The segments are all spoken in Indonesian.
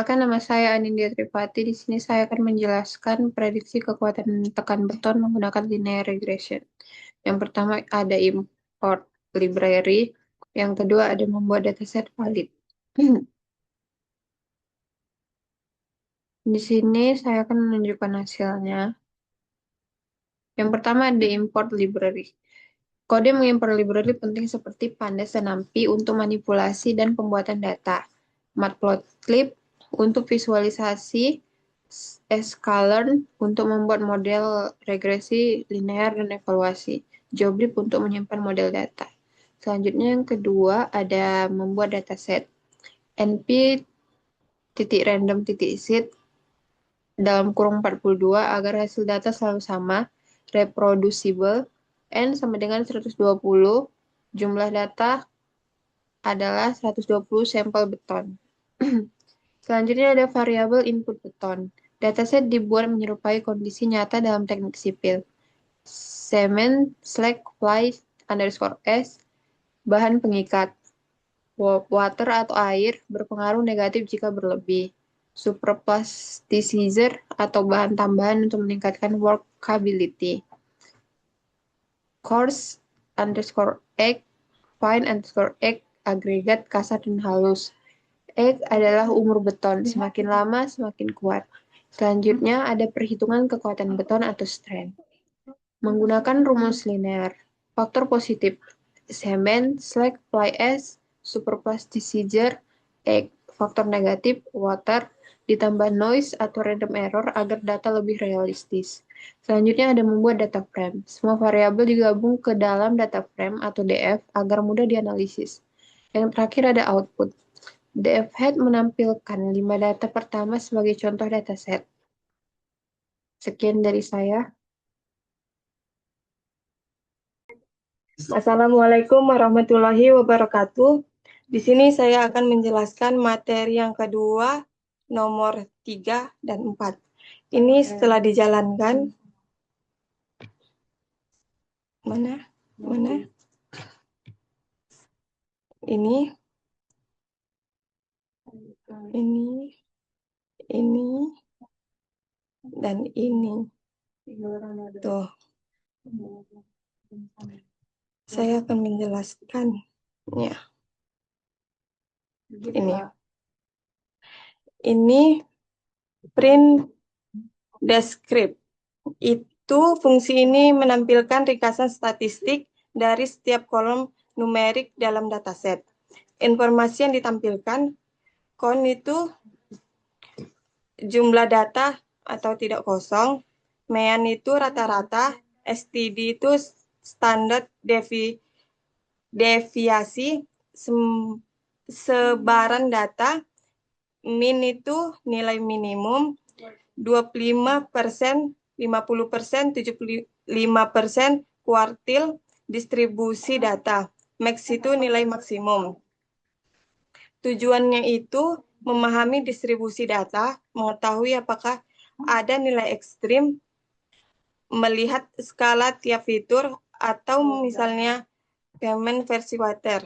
Perkenalkan, nama saya Anindya Tripati. Di sini saya akan menjelaskan prediksi kekuatan tekan beton menggunakan linear regression. Yang pertama ada import library, yang kedua ada membuat dataset valid. Di sini saya akan menunjukkan hasilnya. Yang pertama ada import library. Kode mengimpor library penting seperti Pandas dan NumPy untuk manipulasi dan pembuatan data. Matplotlib untuk visualisasi, sklearn untuk membuat model regresi linear dan evaluasi. Joblib untuk menyimpan model data. Selanjutnya yang kedua ada membuat dataset. np.random.seed dalam kurung 42 agar hasil data selalu sama, reproducible, n sama dengan 120, jumlah data adalah 120 sampel beton. Selanjutnya ada variabel input beton. Dataset dibuat menyerupai kondisi nyata dalam teknik sipil. Semen, slag, fly, underscore s, bahan pengikat. Water atau air berpengaruh negatif jika berlebih. Superplasticizer atau bahan tambahan untuk meningkatkan workability. Coarse underscore egg, fine underscore egg, agregat kasar dan halus. Egg adalah umur beton, semakin lama semakin kuat. Selanjutnya ada perhitungan kekuatan beton atau strength. Menggunakan rumus linear. Faktor positif, semen, slag, fly ash, superplasticizer, egg. Faktor negatif, water, ditambah noise atau random error agar data lebih realistis. Selanjutnya ada membuat data frame. Semua variabel digabung ke dalam data frame atau DF agar mudah dianalisis. Yang terakhir ada output. DF head menampilkan 5 data pertama sebagai contoh dataset. Sekian dari saya. Assalamualaikum warahmatullahi wabarakatuh. Di sini saya akan menjelaskan materi yang kedua, nomor 3 dan 4. Ini setelah dijalankan. Mana? Ini. Dan ini. Tuh. Saya akan menjelaskannya. Ini print descript. Itu fungsi ini menampilkan ringkasan statistik dari setiap kolom numerik dalam dataset. Informasi yang ditampilkan, count itu jumlah data atau tidak kosong, mean itu rata-rata, STD itu standar deviasi, sebaran data, min itu nilai minimum, 25%, 50%, 75% kuartil distribusi data. Max itu nilai maksimum. Tujuannya itu memahami distribusi data, mengetahui apakah ada nilai ekstrim, melihat skala tiap fitur, atau misalnya payment versi water.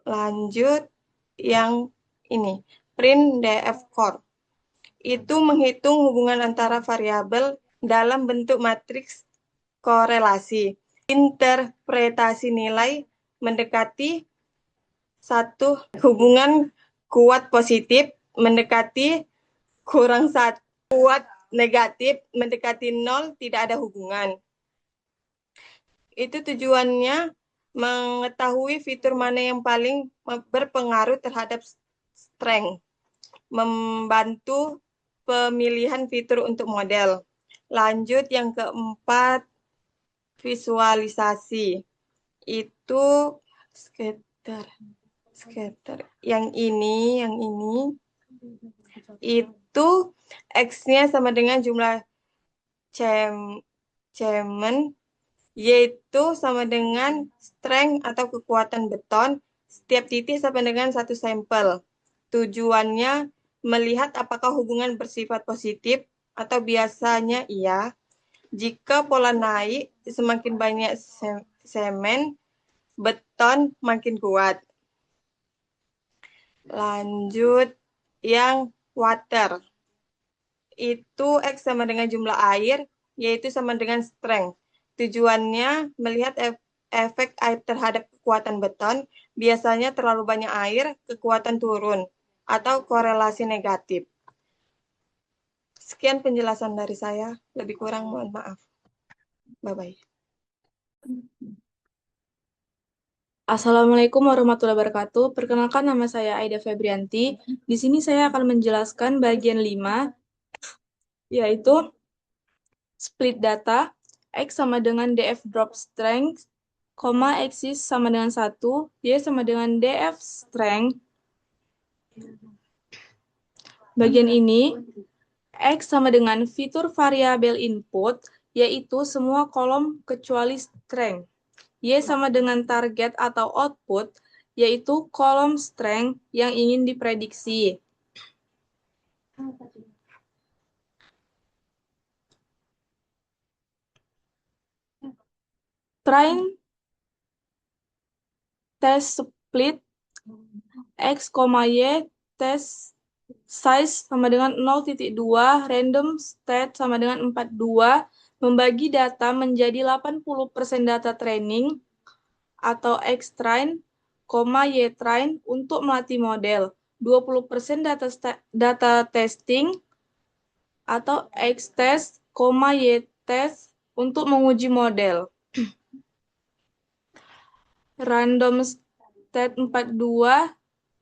Lanjut yang ini, print DF core. Itu menghitung hubungan antara variabel dalam bentuk matriks korelasi. Interpretasi nilai mendekati satu hubungan kuat positif, mendekati kurang satu, kuat negatif, mendekati 0, tidak ada hubungan. Itu tujuannya mengetahui fitur mana yang paling berpengaruh terhadap strength, membantu pemilihan fitur untuk model. Lanjut yang keempat, visualisasi. Itu scatter. Yang ini itu X-nya sama dengan jumlah cemen, yaitu sama dengan strength atau kekuatan beton, setiap titik sama dengan satu sampel. Tujuannya melihat apakah hubungan bersifat positif atau biasanya iya. Jika pola naik, semakin banyak semen, beton makin kuat. Lanjut yang water. Itu X sama dengan jumlah air, yaitu sama dengan strength. Tujuannya melihat efek air terhadap kekuatan beton, biasanya terlalu banyak air, kekuatan turun, atau korelasi negatif. Sekian penjelasan dari saya, lebih kurang mohon maaf. Bye-bye. Assalamualaikum warahmatullahi wabarakatuh. Perkenalkan, nama saya Aida Febrianti. Di sini saya akan menjelaskan bagian 5, yaitu split data. X sama dengan DF drop strength, X sama dengan 1, Y sama dengan DF strength. Bagian ini, X sama dengan fitur variabel input, yaitu semua kolom kecuali strength. Y sama dengan target atau output, yaitu kolom strength yang ingin diprediksi. Train test split X, Y test size sama dengan 0,2, random state sama dengan 42, membagi data menjadi 80% data training atau X train, Y train untuk melatih model, 20% data testing atau X test, Y test untuk menguji model. Random state 42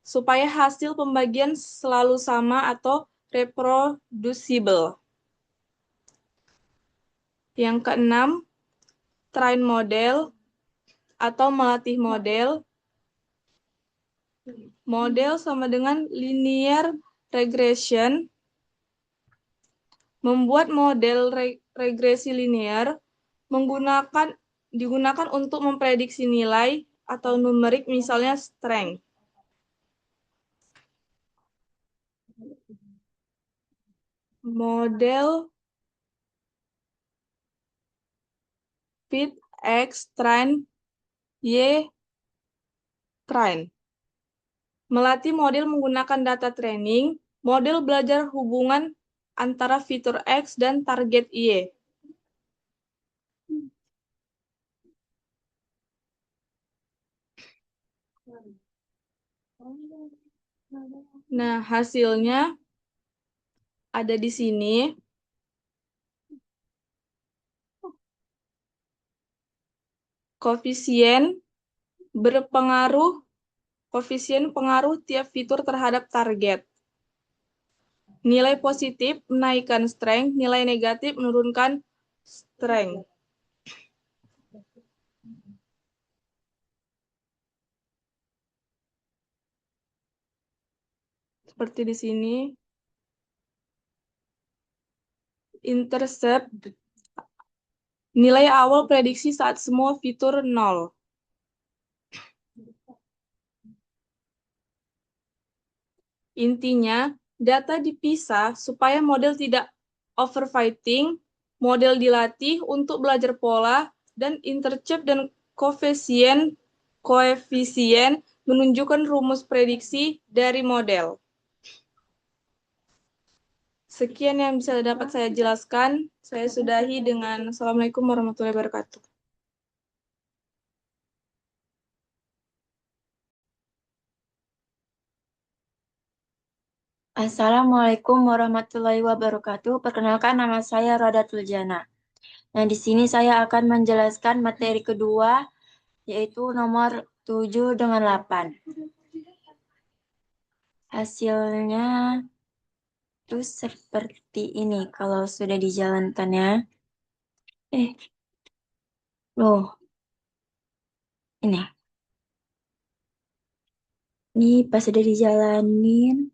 supaya hasil pembagian selalu sama atau reproducible. Yang keenam, train model atau melatih model. Model sama dengan linear regression. Membuat model regresi linear digunakan untuk memprediksi nilai atau numerik, misalnya strength. Model fit X train Y train. Melatih model menggunakan data training, model belajar hubungan antara fitur X dan target Y. Nah, hasilnya ada di sini. Koefisien pengaruh tiap fitur terhadap target. Nilai positif menaikkan strength, nilai negatif menurunkan strength. Seperti di sini. Intercept, nilai awal prediksi saat semua fitur 0. Intinya, data dipisah supaya model tidak overfitting, model dilatih untuk belajar pola, dan intercept dan koefisien menunjukkan rumus prediksi dari model. Sekian yang bisa dapat saya jelaskan. Saya sudahi dengan Assalamualaikum warahmatullahi wabarakatuh. Assalamualaikum warahmatullahi wabarakatuh. Perkenalkan, nama saya Rodatul Jana. Nah, di sini saya akan menjelaskan materi kedua, yaitu nomor 7 dengan 8. Hasilnya itu seperti ini kalau sudah dijalankan ya. Loh. Ini. Ini pas sudah dijalanin.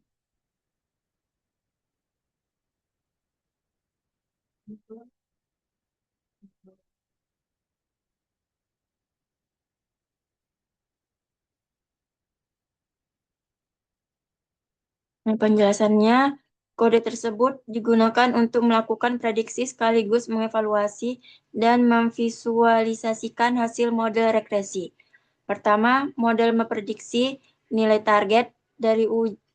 Nah, penjelasannya, kode tersebut digunakan untuk melakukan prediksi sekaligus mengevaluasi dan memvisualisasikan hasil model regresi. Pertama, model memprediksi nilai target dari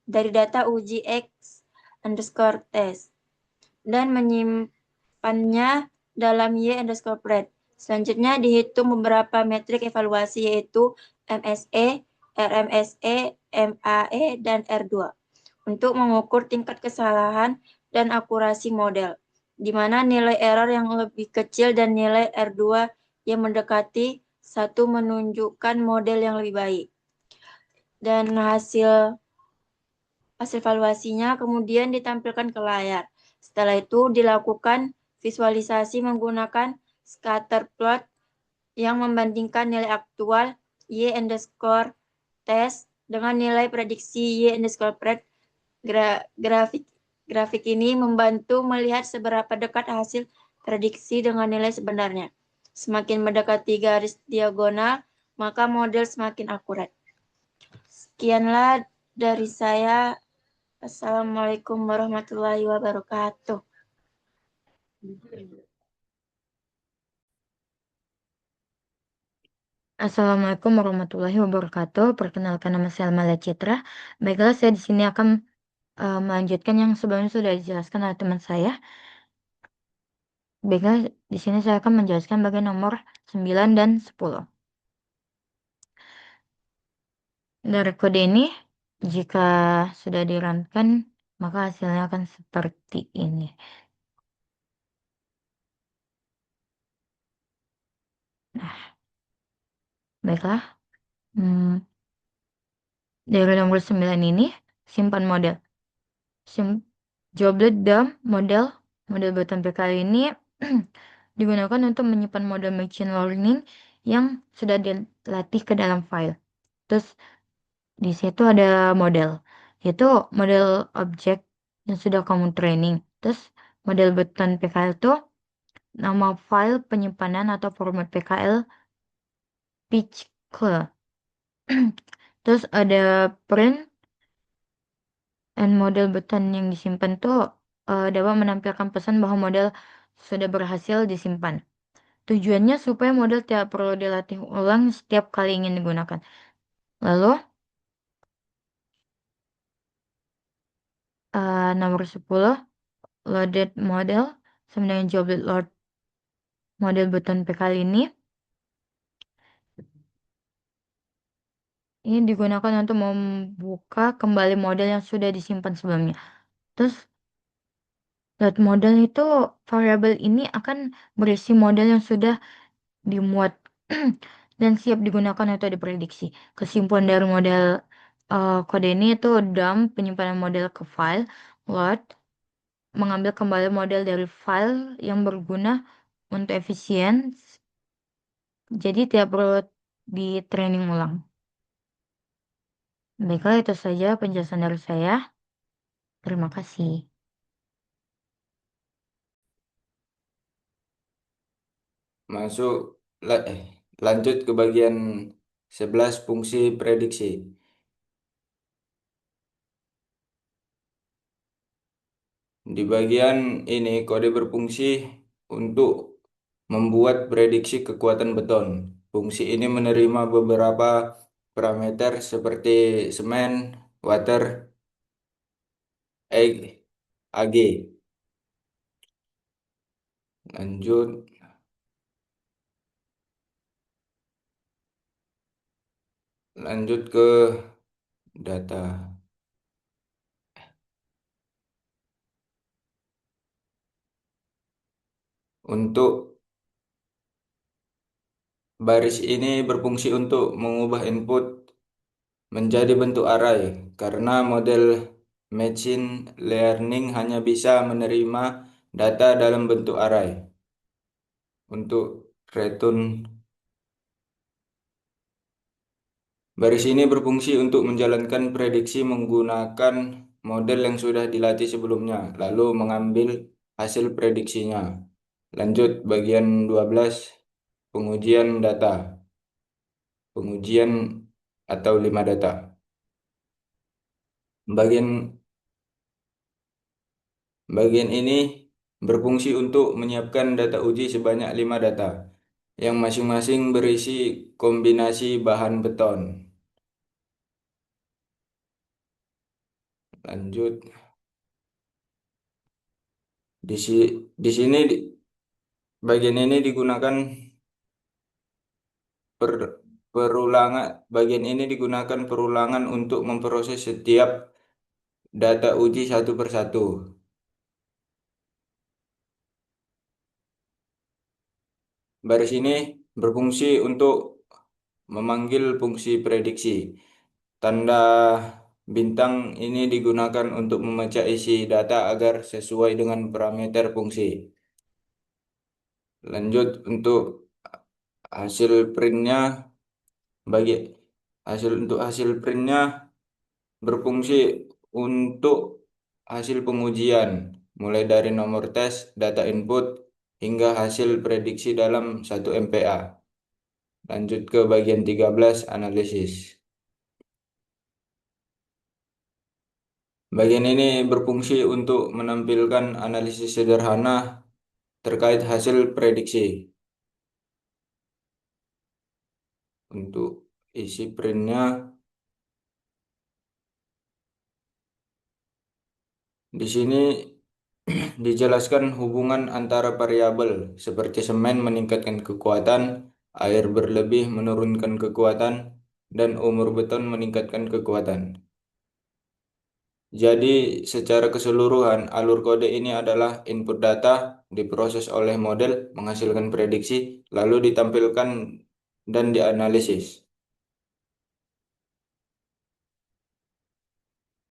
dari data uji X_test dan menyimpannya dalam Y_pred. Selanjutnya dihitung beberapa metrik evaluasi yaitu MSE, RMSE, MAE, dan R2 untuk mengukur tingkat kesalahan dan akurasi model, di mana nilai error yang lebih kecil dan nilai R2 yang mendekati 1 menunjukkan model yang lebih baik. Dan hasil evaluasinya kemudian ditampilkan ke layar. Setelah itu dilakukan visualisasi menggunakan scatter plot yang membandingkan nilai aktual Y_test dengan nilai prediksi Y_pred. Grafik ini membantu melihat seberapa dekat hasil prediksi dengan nilai sebenarnya. Semakin mendekati garis diagonal, maka model semakin akurat. Sekianlah dari saya. Assalamualaikum warahmatullahi wabarakatuh. Assalamualaikum warahmatullahi wabarakatuh. Perkenalkan, nama saya Almalia Citra. Baiklah, saya di sini akan melanjutkan yang sebelumnya sudah dijelaskan oleh teman saya. Baiklah, di sini saya akan menjelaskan bagian nomor 9 dan 10. Dari kode ini, jika sudah dirunkan, maka hasilnya akan seperti ini. Nah, baiklah. Dari nomor 9 ini, simpan model. Joblet dump model button PKL ini digunakan untuk menyimpan model machine learning yang sudah dilatih ke dalam file. Terus di situ ada model, yaitu model objek yang sudah kamu training. Terus model button PKL itu nama file penyimpanan atau format PKL Pickle. Terus ada print and model button yang disimpan tuh dapat menampilkan pesan bahwa model sudah berhasil disimpan. Tujuannya supaya model tidak perlu dilatih ulang setiap kali ingin digunakan. Lalu nomor 10, loaded model sama dengan joblet load model button PKL ini digunakan untuk membuka kembali model yang sudah disimpan sebelumnya. Terus load model itu variabel ini akan berisi model yang sudah dimuat dan siap digunakan atau diprediksi. Kesimpulan dari model kode ini itu dump penyimpanan model ke file, load mengambil kembali model dari file yang berguna untuk efisien, jadi tidak perlu di training ulang. Baiklah, itu saja penjelasan dari saya. Terima kasih. Lanjut ke bagian 11, fungsi prediksi. Di bagian ini kode berfungsi untuk membuat prediksi kekuatan beton. Fungsi ini menerima beberapa parameter seperti semen, water, AG. Lanjut ke data. Untuk baris ini berfungsi untuk mengubah input menjadi bentuk array karena model machine learning hanya bisa menerima data dalam bentuk array. Untuk return baris ini berfungsi untuk menjalankan prediksi menggunakan model yang sudah dilatih sebelumnya, lalu mengambil hasil prediksinya. Lanjut bagian 12, pengujian data. Pengujian atau 5 data. Bagian ini berfungsi untuk menyiapkan data uji sebanyak 5 data, yang masing-masing berisi kombinasi bahan beton. Lanjut. Di sini bagian ini digunakan bagian ini digunakan perulangan untuk memproses setiap data uji satu persatu. Baris ini berfungsi untuk memanggil fungsi prediksi. Tanda bintang ini digunakan untuk memecah isi data agar sesuai dengan parameter fungsi. Lanjut untuk hasil printnya. Hasil printnya berfungsi untuk hasil pengujian, mulai dari nomor tes, data input, hingga hasil prediksi dalam 1 MPA. Lanjut ke bagian 13, analisis. Bagian ini berfungsi untuk menampilkan analisis sederhana terkait hasil prediksi. Untuk isi printnya, di sini dijelaskan hubungan antara variabel seperti semen meningkatkan kekuatan, air berlebih menurunkan kekuatan, dan umur beton meningkatkan kekuatan. Jadi secara keseluruhan alur kode ini adalah input data diproses oleh model menghasilkan prediksi lalu ditampilkan dan dianalisis.